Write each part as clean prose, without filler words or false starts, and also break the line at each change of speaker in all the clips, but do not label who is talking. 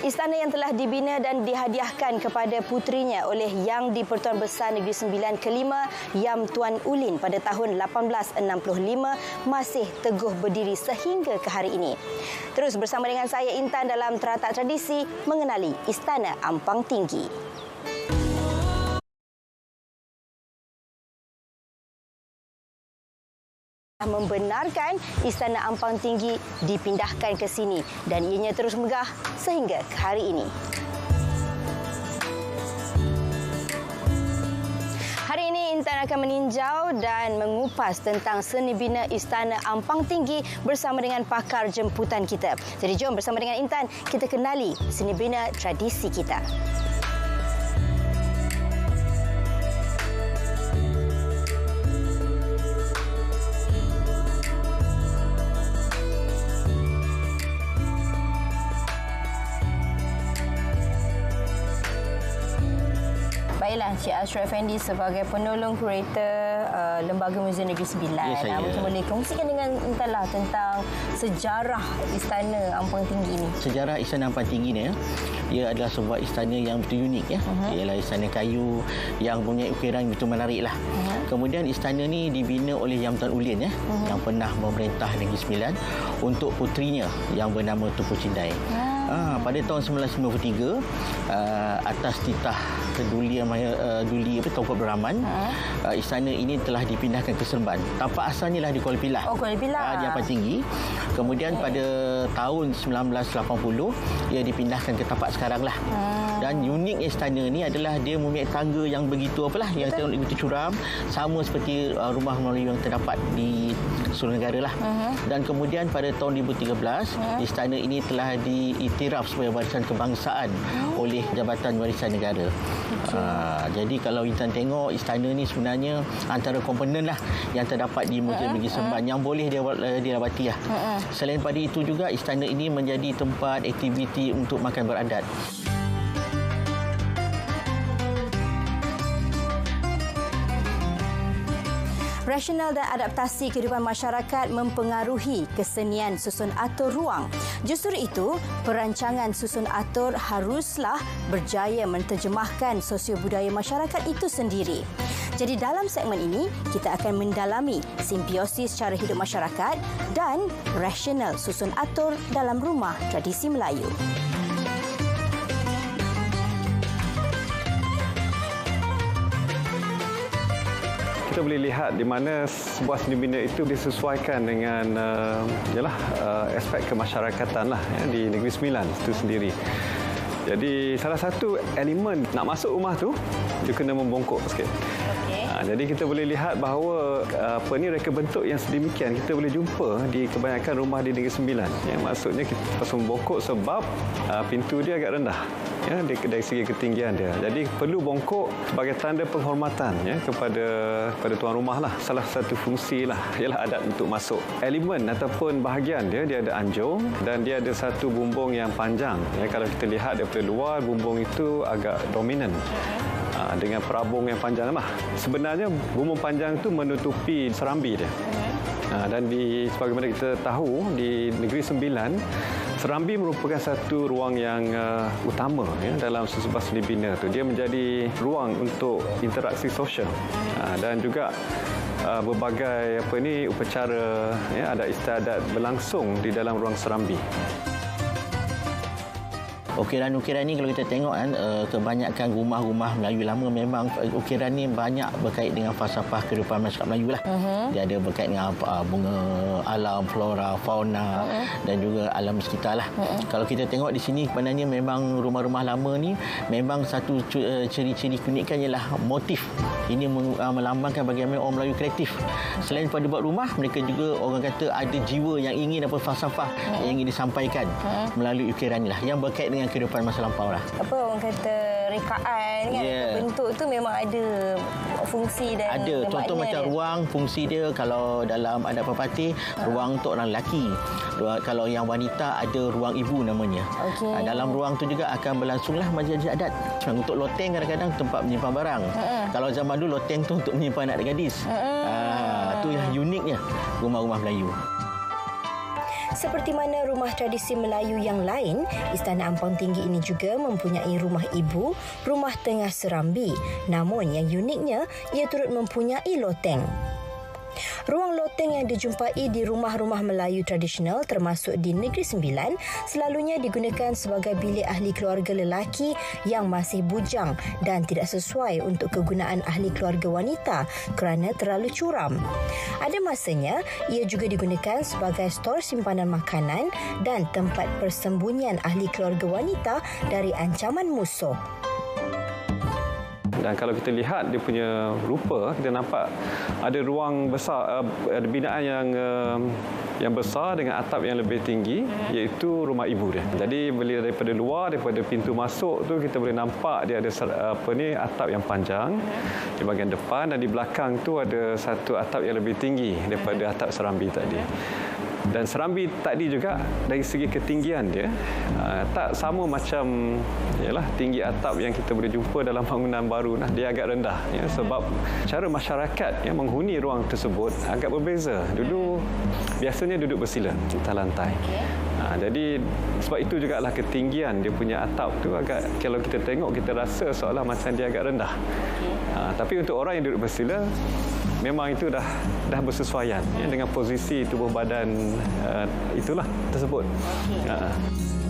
Istana yang telah dibina dan dihadiahkan kepada putrinya oleh Yang di-Pertuan Besar Negeri Sembilan kelima, Yam Tuan Ulin pada tahun 1865 masih teguh berdiri sehingga ke hari ini. Terus bersama dengan saya Intan dalam Teratak Tradisi mengenali Istana Ampang Tinggi. Membenarkan Istana Ampang Tinggi dipindahkan ke sini dan ianya terus megah sehingga ke hari ini. Hari ini Intan akan meninjau dan mengupas tentang seni bina Istana Ampang Tinggi bersama dengan pakar jemputan kita. Jadi jom bersama dengan Intan kita kenali seni bina tradisi kita. Baiklah, Cik Ashraf Effendi sebagai penolong kurator Lembaga Muzium Negeri Sembilan.
Ya,
mungkin boleh kongsikan dengan Intan lah tentang sejarah Istana Ampang Tinggi ini.
Sejarah Istana Ampang Tinggi ni, ia adalah sebuah istana yang betul unik ya. Ialah istana kayu yang punya ukiran betul menarik lah. Kemudian istana ni dibina oleh Yam Tuan Ulin ya, yang pernah memerintah Negeri Sembilan untuk putrinya yang bernama Tunku Cindai. Pada tahun 1953 atas titah Duli Tauku Abdul Rahman, istana ini telah dipindahkan ke Seremban. Tapak asalnya lah di Kuala Pilah.
Kuala Pilah.
Di Ampang Tinggi. Kemudian pada tahun 1980 ia dipindahkan ke tapak sekarang lah. Dan unik istana ni adalah dia mempunyai tangga yang begitu yang begitu curam, sama seperti rumah Melayu yang terdapat di seluruh negara lah. Dan kemudian pada tahun 2013 istana ini telah diiktiraf sebagai warisan kebangsaan oleh Jabatan Warisan Negara. Jadi kalau Intan tengok istana ni sebenarnya antara komponen lah yang terdapat di Muzium Negeri Sembilan yang boleh dilawati lah. Selain pada itu juga istana ini menjadi tempat aktiviti untuk makan beradat.
Rasional dan adaptasi kehidupan masyarakat mempengaruhi kesenian susun atur ruang. Justru itu, perancangan susun atur haruslah berjaya menterjemahkan sosio-budaya masyarakat itu sendiri. Jadi dalam segmen ini, kita akan mendalami simbiosis cara hidup masyarakat dan rasional susun atur dalam rumah tradisi Melayu.
Kita boleh lihat di mana sebuah seni bina itu disesuaikan dengan aspek kemasyarakatan lah di Negeri Sembilan itu sendiri. Jadi salah satu elemen nak masuk rumah tu dia kena membongkok sikit. Jadi kita boleh lihat bahawa reka bentuk yang sedemikian kita boleh jumpa di kebanyakan rumah di Negeri Sembilan. Maksudnya kita pasal membongkok sebab pintu dia agak rendah. Dari segi ketinggian dia. Jadi perlu bongkok sebagai tanda penghormatan kepada tuan rumah lah. Salah satu fungsi lah ialah adat untuk masuk. Elemen ataupun bahagian dia ada anjung dan dia ada satu bumbung yang panjang. Kalau kita lihat daripada luar, bumbung itu agak dominan. Dengan perabung yang panjang lah. Sebenarnya bumbung panjang itu menutupi serambi dia. Dan sebagaimana kita tahu di Negeri Sembilan, serambi merupakan satu ruang yang utama dalam sebuah seni bina tu. Dia menjadi ruang untuk interaksi sosial dan juga berbagai upacara adat istiadat berlangsung di dalam ruang serambi.
Ukiran-ukiran ni kalau kita tengok kebanyakan rumah-rumah Melayu lama memang ukiran ni banyak berkait dengan falsafah kehidupan masyarakat Melayu lah. Dia ada berkait dengan bunga, alam, flora, fauna dan juga alam sekitar lah. Kalau kita tengok di sini sebenarnya memang rumah-rumah lama ni memang satu ciri-ciri keunikan ialah motif. Ini melambangkan bagaimana orang Melayu kreatif. Selain pada buat rumah, mereka juga orang kata ada jiwa yang ingin falsafah yang ingin disampaikan melalui ukiran ni lah yang berkait dengan kehidupan masa lampau lah.
Apa orang kata rekaan kan? Bentuk tu memang ada fungsi dan
ada. Contoh macam dia. Ruang, fungsi dia kalau dalam adat Pepatih, ruang untuk orang lelaki. Kalau yang wanita ada ruang ibu namanya. Dalam ruang tu juga akan berlangsunglah majlis adat. Untuk loteng kadang-kadang tempat menyimpan barang. Kalau zaman dulu loteng tu untuk menyimpan anak gadis. Itu yang uniknya rumah-rumah Melayu.
Seperti mana rumah tradisi Melayu yang lain, Istana Ampang Tinggi ini juga mempunyai rumah ibu, rumah tengah serambi. Namun yang uniknya, ia turut mempunyai loteng. Ruang loteng yang dijumpai di rumah-rumah Melayu tradisional termasuk di Negeri Sembilan selalunya digunakan sebagai bilik ahli keluarga lelaki yang masih bujang dan tidak sesuai untuk kegunaan ahli keluarga wanita kerana terlalu curam. Ada masanya ia juga digunakan sebagai stor simpanan makanan dan tempat persembunyian ahli keluarga wanita dari ancaman musuh.
Dan kalau kita lihat dia punya rupa, kita nampak ada ruang besar, ada binaan yang besar dengan atap yang lebih tinggi, iaitu rumah ibu dia. Jadi bila daripada luar, daripada pintu masuk tu kita boleh nampak dia ada atap yang panjang di bahagian depan, dan di belakang tu ada satu atap yang lebih tinggi daripada atap serambi tadi. Dan serambi tadi juga dari segi ketinggian dia tak sama macam tinggi atap yang kita boleh jumpa dalam bangunan baru. Dia agak rendah sebab cara masyarakat yang menghuni ruang tersebut agak berbeza. Dulu biasanya duduk bersila di atas lantai. Jadi sebab itu jugalah ketinggian dia punya atap tu agak, kalau kita tengok kita rasa seolah macam dia agak rendah. Tapi untuk orang yang duduk bersila memang itu dah bersesuaian dengan posisi tubuh badan itulah tersebut.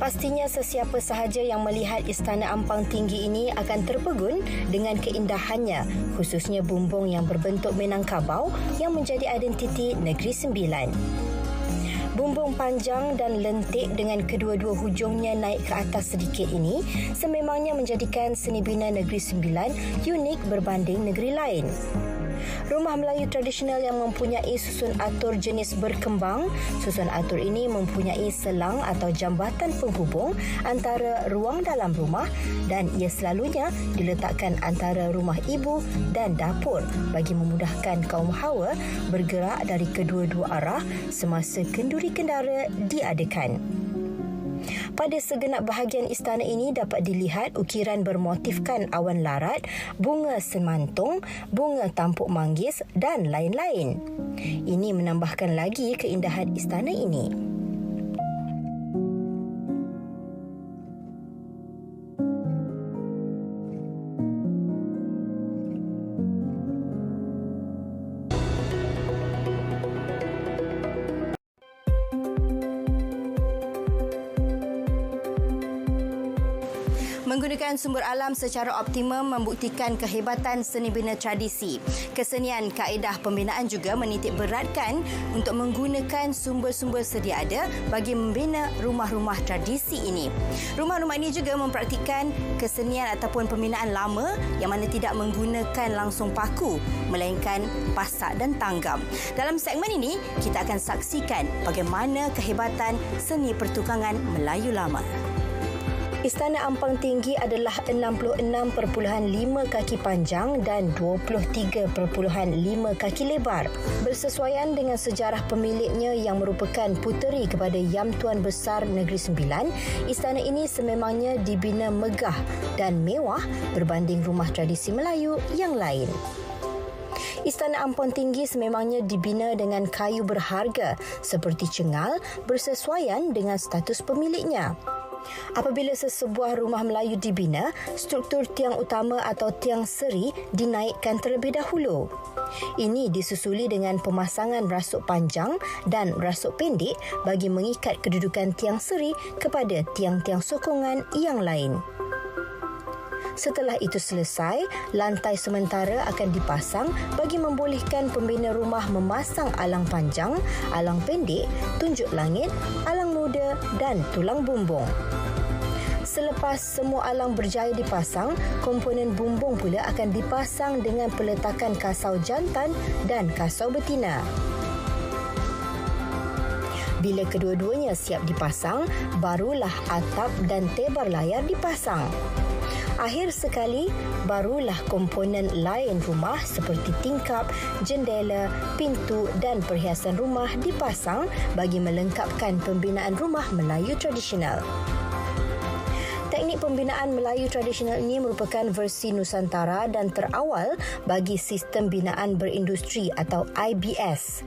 Pastinya sesiapa sahaja yang melihat Istana Ampang Tinggi ini akan terpegun dengan keindahannya, khususnya bumbung yang berbentuk Minangkabau yang menjadi identiti Negeri Sembilan. Bumbung panjang dan lentik dengan kedua-dua hujungnya naik ke atas sedikit ini sememangnya menjadikan seni bina Negeri Sembilan unik berbanding negeri lain. Rumah Melayu tradisional yang mempunyai susun atur jenis berkembang. Susun atur ini mempunyai selang atau jambatan penghubung antara ruang dalam rumah dan ia selalunya diletakkan antara rumah ibu dan dapur bagi memudahkan kaum hawa bergerak dari kedua-dua arah semasa kenduri kendara diadakan. Pada segenap bahagian istana ini dapat dilihat ukiran bermotifkan awan larat, bunga semantung, bunga tampuk manggis dan lain-lain. Ini menambahkan lagi keindahan istana ini. Menggunakan sumber alam secara optimum membuktikan kehebatan seni bina tradisi. Kesenian kaedah pembinaan juga menitik beratkan untuk menggunakan sumber-sumber sedia ada bagi membina rumah-rumah tradisi ini. Rumah-rumah ini juga mempraktikkan kesenian ataupun pembinaan lama yang mana tidak menggunakan langsung paku melainkan pasak dan tanggam. Dalam segmen ini, kita akan saksikan bagaimana kehebatan seni pertukangan Melayu lama. Istana Ampang Tinggi adalah 66.5 kaki panjang dan 23.5 kaki lebar. Bersesuaian dengan sejarah pemiliknya yang merupakan puteri kepada Yam Tuan Besar Negeri Sembilan, istana ini sememangnya dibina megah dan mewah berbanding rumah tradisi Melayu yang lain. Istana Ampang Tinggi sememangnya dibina dengan kayu berharga seperti cengal bersesuaian dengan status pemiliknya. Apabila sesebuah rumah Melayu dibina, struktur tiang utama atau tiang seri dinaikkan terlebih dahulu. Ini disusuli dengan pemasangan rasuk panjang dan rasuk pendek bagi mengikat kedudukan tiang seri kepada tiang-tiang sokongan yang lain. Setelah itu selesai, lantai sementara akan dipasang bagi membolehkan pembina rumah memasang alang panjang, alang pendek, tunjuk langit, alang muda dan tulang bumbung. Selepas semua alang berjaya dipasang, komponen bumbung pula akan dipasang dengan peletakan kasau jantan dan kasau betina. Bila kedua-duanya siap dipasang, barulah atap dan tebar layar dipasang. Akhir sekali, barulah komponen lain rumah seperti tingkap, jendela, pintu dan perhiasan rumah dipasang bagi melengkapkan pembinaan rumah Melayu tradisional. Teknik pembinaan Melayu tradisional ini merupakan versi Nusantara dan terawal bagi sistem binaan berindustri atau IBS.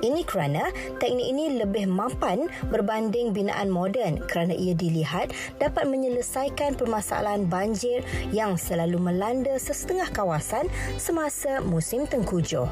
Ini kerana teknik ini lebih mapan berbanding binaan moden kerana ia dilihat dapat menyelesaikan permasalahan banjir yang selalu melanda sesetengah kawasan semasa musim tengkujuh.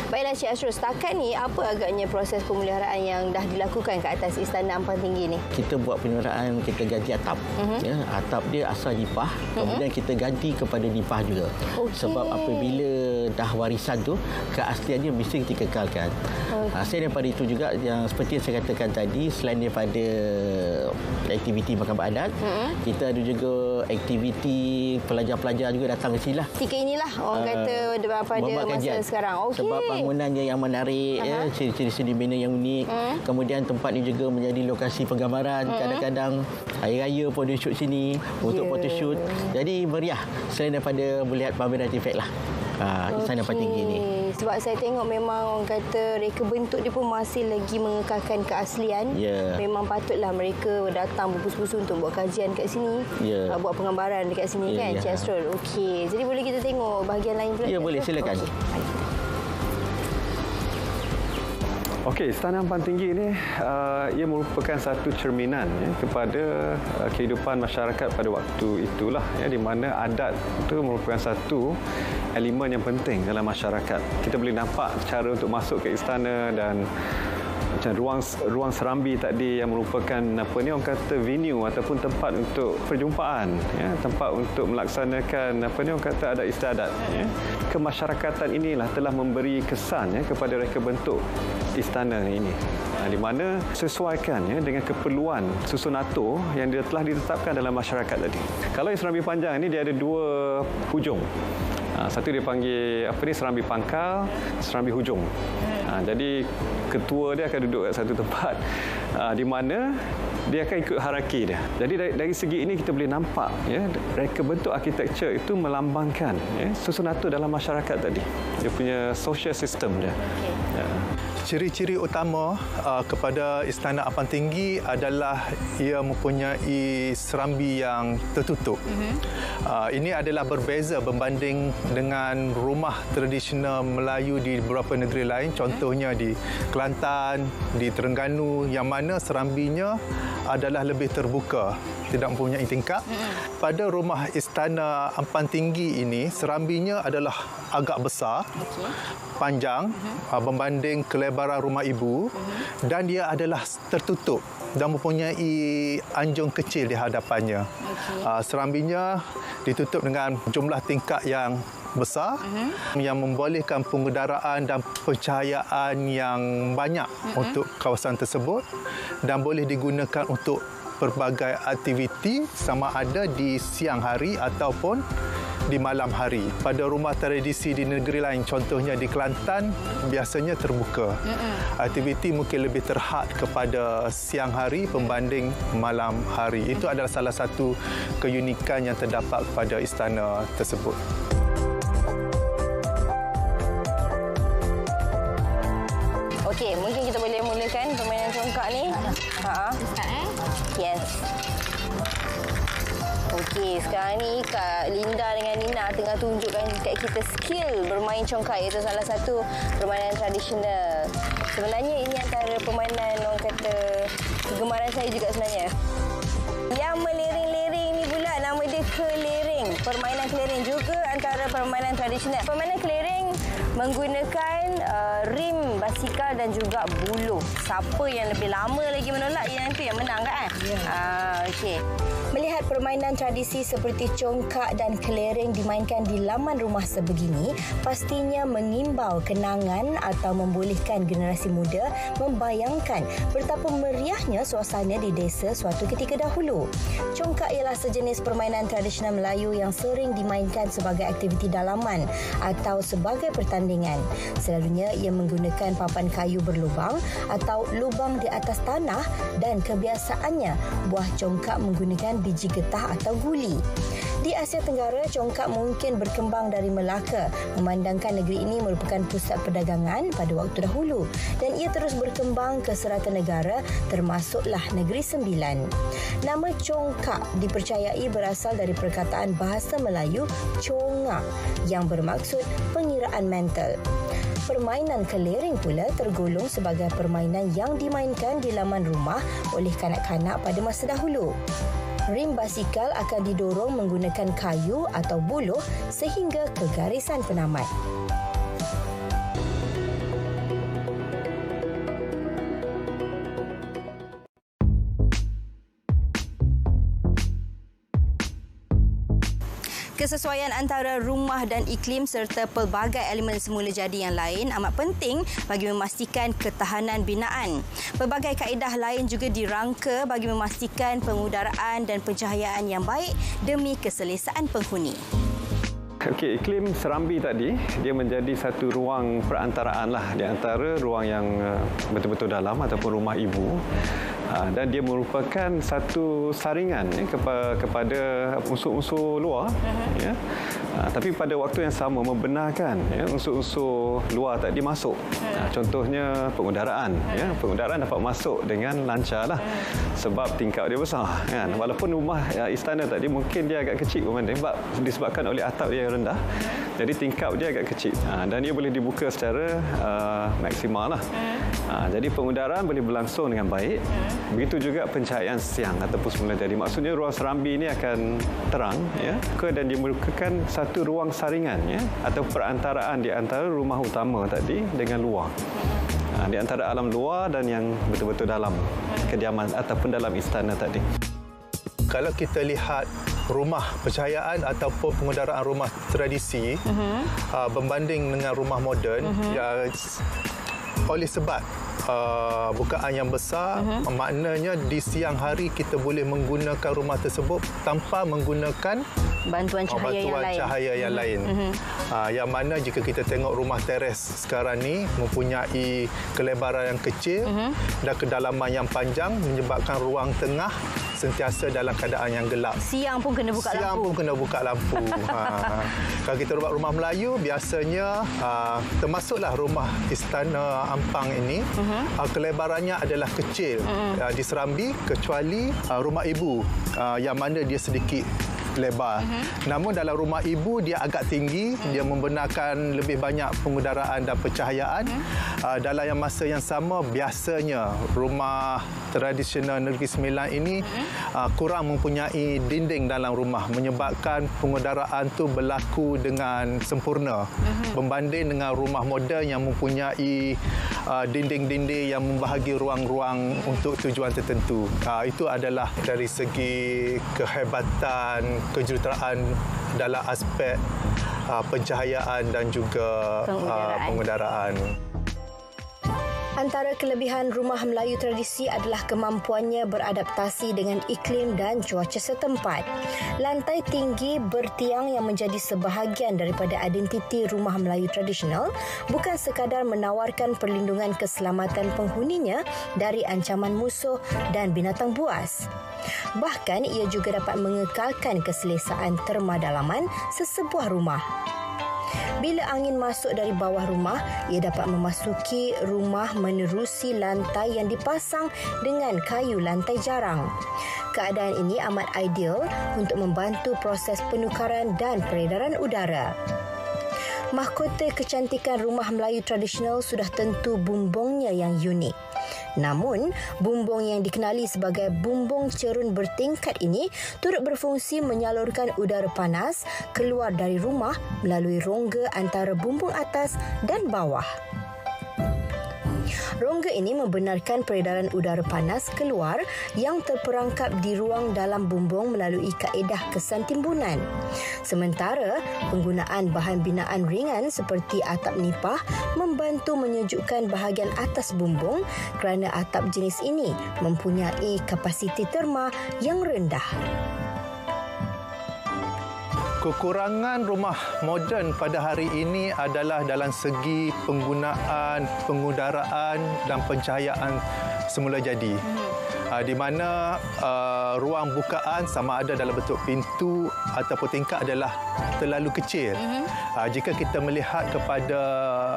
Baiklah Cik Asrul, setakat ni apa agaknya proses pemeliharaan yang dah dilakukan ke atas Istana Ampang Tinggi ni?
Kita buat pemeliharaan, kita ganti atap. Ya, atap dia asal nipah, kemudian kita ganti kepada nipah juga. Sebab apabila dah warisan tu, keasliannya mesti kita kekalkan. Selain daripada itu juga, yang seperti yang saya katakan tadi, selain daripada aktiviti makam adat, kita ada juga aktiviti pelajar-pelajar juga datang ke sini lah.
Ketika inilah orang kata pada masa sekarang.
Sebab bangunannya yang menarik, ciri-ciri seni bina yang unik. Kemudian tempat ini juga menjadi lokasi penggambaran. Kadang-kadang hari raya pun dia shoot sini untuk photoshoot. Jadi meriah selain daripada melihat pameran artifak lah. Istana Ampang Tinggi ni.
Sebab saya tengok memang orang kata reka bentuk dia pun masih lagi mengekalkan keaslian. Memang patutlah mereka datang berpusu-pusu untuk buat kajian kat sini. Buat penggambaran dekat sini kan Cik Asrul. Okey, jadi boleh kita tengok bahagian lain pula?
Ya, boleh, silakan.
Okey, Istana Ampang Tinggi ini ia merupakan satu cerminan kepada kehidupan masyarakat pada waktu itulah, di mana adat itu merupakan satu elemen yang penting dalam masyarakat. Kita boleh nampak cara untuk masuk ke istana dan macam ruang serambi tadi yang merupakan orang kata venue ataupun tempat untuk perjumpaan, tempat untuk melaksanakan orang kata adat istiadat. Kemasyarakatan inilah telah memberi kesan kepada reka bentuk istana ini, di mana sesuaikan dengan keperluan susun atur yang telah ditetapkan dalam masyarakat tadi. Kalau yang serambi panjang ini dia ada dua hujung. Satu dia panggil serambi pangkal, serambi hujung. Jadi ketua dia akan duduk kat satu tempat di mana dia akan ikut hierarki dia. Jadi dari segi ini kita boleh nampak reka bentuk arkitektur itu melambangkan susun atur dalam masyarakat tadi. Dia punya social system dia.
Ciri-ciri utama kepada Istana Ampang Tinggi adalah ia mempunyai serambi yang tertutup. Ini adalah berbeza berbanding dengan rumah tradisional Melayu di beberapa negeri lain. Contohnya di Kelantan, di Terengganu, yang mana serambinya adalah lebih terbuka, tidak mempunyai tingkap. Pada rumah Istana Ampang Tinggi ini, serambinya adalah agak besar, panjang, berbanding kelebaran rumah ibu, dan dia adalah tertutup dan mempunyai anjung kecil di hadapannya. Serambinya ditutup dengan jumlah tingkap yang besar yang membolehkan pengudaraan dan pencahayaan yang banyak untuk kawasan tersebut dan boleh digunakan untuk pelbagai aktiviti sama ada di siang hari ataupun di malam hari. Pada rumah tradisi di negeri lain, contohnya di Kelantan, biasanya terbuka. Aktiviti mungkin lebih terhad kepada siang hari berbanding malam hari. Itu adalah salah satu keunikan yang terdapat pada istana tersebut.
Okey, mungkin kita boleh mulakan permainan congkak ni. Yes. Okey, sekarang ni Kak Linda dengan Nina tengah tunjukkan kat kita skill bermain congkak, iaitu salah satu permainan tradisional. Sebenarnya ini antara permainan orang kata kegemaran saya juga sebenarnya. Yang melering-lering ni pula nama dia kelering. Permainan kelering juga antara permainan tradisional. Permainan kelering menggunakan rim basikal dan juga buluh. Siapa yang lebih lama lagi menolak, yang itu yang menang kan? Okey. Melihat permainan tradisi seperti congkak dan kelereng dimainkan di laman rumah sebegini, pastinya mengimbau kenangan atau membolehkan generasi muda membayangkan betapa meriahnya suasana di desa suatu ketika dahulu. Congkak ialah sejenis permainan tradisional Melayu yang sering dimainkan sebagai aktiviti dalaman atau sebagai pertandingan. Selalunya ia menggunakan papan kayu berlubang atau lubang di atas tanah dan kebiasaannya buah congkak menggunakan biji getah atau guli. Di Asia Tenggara, congkak mungkin berkembang dari Melaka, memandangkan negeri ini merupakan pusat perdagangan pada waktu dahulu dan ia terus berkembang ke serata negara termasuklah Negeri Sembilan. Nama congkak dipercayai berasal dari perkataan bahasa Melayu conga yang bermaksud pengiraan mental. Permainan kelering pula tergolong sebagai permainan yang dimainkan di laman rumah oleh kanak-kanak pada masa dahulu. Rim basikal akan didorong menggunakan kayu atau buluh sehingga ke garisan penamat. Kesesuaian antara rumah dan iklim serta pelbagai elemen semula jadi yang lain amat penting bagi memastikan ketahanan binaan. Pelbagai kaedah lain juga dirangka bagi memastikan pengudaraan dan pencahayaan yang baik demi keselesaan penghuni.
Okey, iklim Serambi tadi, dia menjadi satu ruang perantaraan lah di antara ruang yang betul-betul dalam ataupun rumah ibu. Dan dia merupakan satu saringan kepada unsur-unsur luar. Ya. Tapi pada waktu yang sama membenarkan unsur-unsur luar tadi masuk. Contohnya pengudaraan. Pengudaraan dapat masuk dengan lancar lah. Sebab tingkap dia besar. Kan? Walaupun rumah istana tadi mungkin dia agak kecil disebabkan oleh atap dia yang rendah. Jadi tingkap dia agak kecil. Dan dia boleh dibuka secara maksimal lah. Jadi pengudaraan boleh berlangsung dengan baik. Begitu juga pencahayaan siang ataupun semula jadi. Maksudnya ruang Serambi ini akan terang dan dia merupakan satu ruang saringan atau perantaraan di antara rumah utama tadi dengan luar. Di antara alam luar dan yang betul-betul dalam kediaman ataupun dalam istana tadi.
Kalau kita lihat rumah pencahayaan ataupun pengudaraan rumah tradisi berbanding dengan rumah moden, oleh sebab bukaan yang besar, maknanya di siang hari kita boleh menggunakan rumah tersebut tanpa menggunakan
bantuan cahaya yang lain. Yang mana jika kita tengok rumah teres sekarang ni mempunyai kelebaran yang kecil dan kedalaman yang panjang menyebabkan ruang tengah sentiasa dalam keadaan yang gelap. Siang pun kena buka lampu. Kalau kita buat rumah Melayu, biasanya termasuklah rumah Istana Ampang ini, kelebarannya adalah kecil di Serambi kecuali rumah ibu yang mana dia sedikit lebar. Namun dalam rumah ibu dia agak tinggi, dia membenarkan lebih banyak pengudaraan dan pencahayaan. Dalam yang masa yang sama, biasanya rumah tradisional Negeri Sembilan ini kurang mempunyai dinding dalam rumah, menyebabkan pengudaraan tu berlaku dengan sempurna berbanding dengan rumah moden yang mempunyai dinding-dinding yang membahagi ruang-ruang untuk tujuan tertentu. Itu adalah dari segi kehebatan, kejuruteraan dalam aspek pencahayaan dan juga pengudaraan. Antara kelebihan rumah Melayu tradisi adalah kemampuannya beradaptasi dengan iklim dan cuaca setempat. Lantai tinggi bertiang yang menjadi sebahagian daripada identiti rumah Melayu tradisional bukan sekadar menawarkan perlindungan keselamatan penghuninya dari ancaman musuh dan binatang buas. Bahkan ia juga dapat mengekalkan keselesaan terma dalaman sesebuah rumah. Bila angin masuk dari bawah rumah, ia dapat memasuki rumah menerusi lantai yang dipasang dengan kayu lantai jarang. Keadaan ini amat ideal untuk membantu proses penukaran dan peredaran udara. Mahkota kecantikan rumah Melayu tradisional sudah tentu bumbungnya yang unik. Namun, bumbung yang dikenali sebagai bumbung cerun bertingkat ini turut berfungsi menyalurkan udara panas keluar dari rumah melalui rongga antara bumbung atas dan bawah. Rongga ini membenarkan peredaran udara panas keluar yang terperangkap di ruang dalam bumbung melalui kaedah kesan timbunan. Sementara, penggunaan bahan binaan ringan seperti atap nipah membantu menyejukkan bahagian atas bumbung kerana atap jenis ini mempunyai kapasiti terma yang rendah. Kekurangan rumah moden pada hari ini adalah dalam segi penggunaan, pengudaraan dan pencahayaan semula jadi.
di mana ruang bukaan sama ada dalam bentuk pintu ataupun tingkap adalah terlalu kecil. Jika kita melihat kepada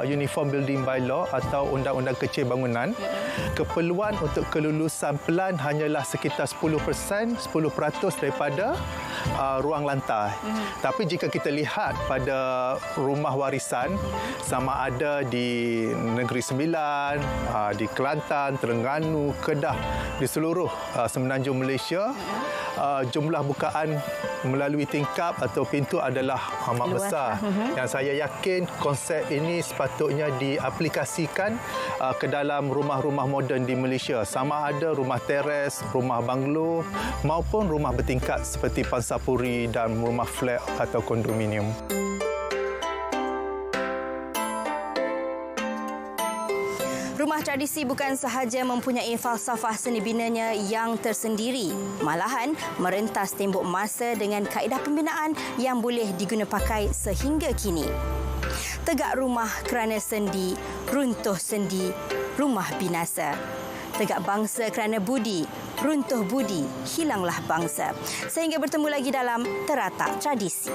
Uniform Building Bylaw atau Undang-Undang Kecil Bangunan, keperluan untuk kelulusan pelan hanyalah sekitar 10% daripada ruang lantai. Tapi jika kita lihat pada rumah warisan, sama ada di Negeri Sembilan, di Kelantan, Terengganu, Kedah, di seluruh semenanjung Malaysia, jumlah bukaan melalui tingkap atau pintu adalah amat besar. Dan saya yakin konsep ini sepatutnya diaplikasikan ke dalam rumah-rumah moden di Malaysia. Sama ada rumah teres, rumah banglo maupun rumah bertingkat seperti pansapuri dan rumah flat atau kondominium.
Rumah tradisi bukan sahaja mempunyai falsafah seni binanya yang tersendiri, malahan merentas tembok masa dengan kaedah pembinaan yang boleh digunapakai sehingga kini. Tegak rumah kerana sendi, runtuh sendi, rumah binasa. Tegak bangsa kerana budi, runtuh budi, hilanglah bangsa. Sehingga bertemu lagi dalam Teratak Tradisi.